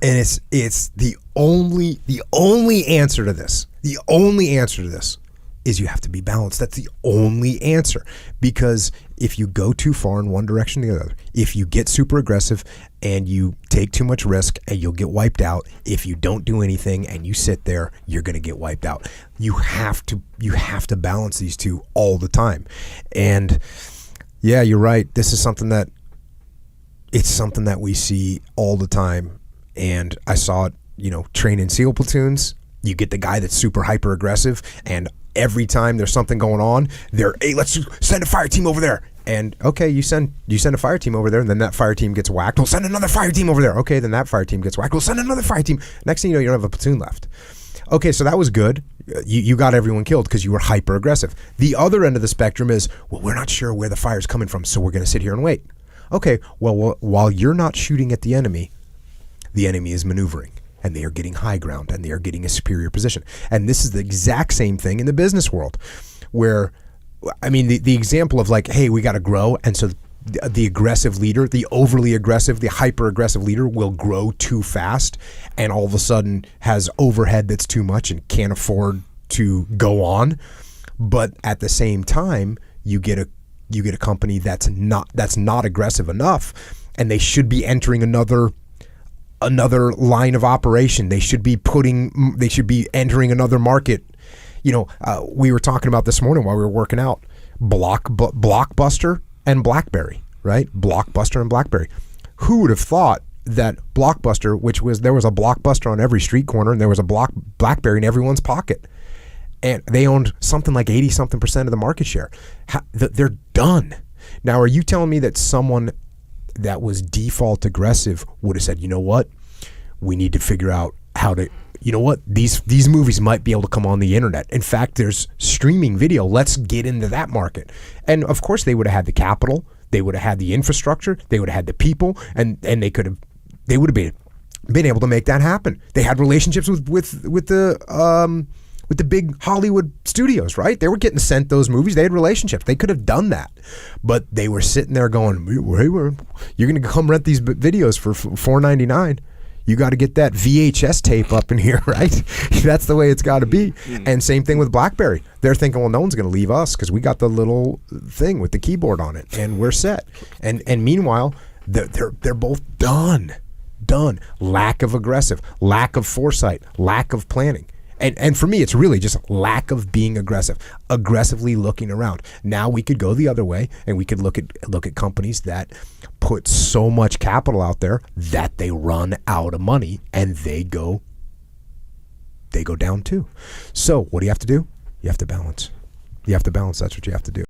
And it's the only answer to this. The only answer to this is you have to be balanced. That's the only answer. Because if you go too far in one direction or the other, if you get super aggressive and you take too much risk, and you'll get wiped out. If you don't do anything and you sit there, you're going to get wiped out. You have to balance these two all the time. And yeah, you're right. This is something that we see all the time. And I saw it, training SEAL platoons. You get the guy that's super hyper aggressive, and every time there's something going on, hey, let's send a fire team over there. And okay, you send a fire team over there, and then that fire team gets whacked. We'll send another fire team over there. Okay, then that fire team gets whacked. We'll send another fire team. Next thing you know, you don't have a platoon left. Okay, so that was good. You got everyone killed because you were hyper aggressive. The other end of the spectrum is, well, we're not sure where the fire's coming from, so we're going to sit here and wait. Okay, well, while you're not shooting at the enemy is maneuvering, and they are getting high ground, and they are getting a superior position. And this is the exact same thing in the business world, where, I mean, the example of like, hey, we got to grow, and so the aggressive leader, the overly aggressive, the hyper aggressive leader will grow too fast, and all of a sudden has overhead that's too much and can't afford to go on. But at the same time, you get a company that's not aggressive enough, and they should be entering another line of operation. They should be entering another market. We were talking about this morning while we were working out, Blockbuster and BlackBerry, right? Blockbuster and BlackBerry. Who would have thought that Blockbuster, there was a Blockbuster on every street corner, and there was a BlackBerry in everyone's pocket, and they owned something like 80-something% of the market share. They're done. Now, are you telling me that someone that was default aggressive would have said, you know what, we need to figure out how to, these movies might be able to come on the internet. In fact, there's streaming video. Let's get into that market. And of course they would have had the capital, they would have had the infrastructure, they would have had the people, and they would have been able to make that happen. They had relationships with the big Hollywood studios, right? They were getting sent those movies. They had relationships. They could have done that. But they were sitting there going, hey, you're going to come rent these videos for $4.99. You got to get that VHS tape up in here, right? That's the way it's got to be. And same thing with BlackBerry. They're thinking, well, no one's going to leave us because we got the little thing with the keyboard on it, and we're set. And meanwhile, they're both done. Lack of aggressive, lack of foresight, lack of planning. And for me, it's really just lack of being aggressively looking around. Now we could go the other way, and we could look at companies that put so much capital out there that they run out of money, and they go down too. So what do you have to do? You have to balance. That's what you have to do.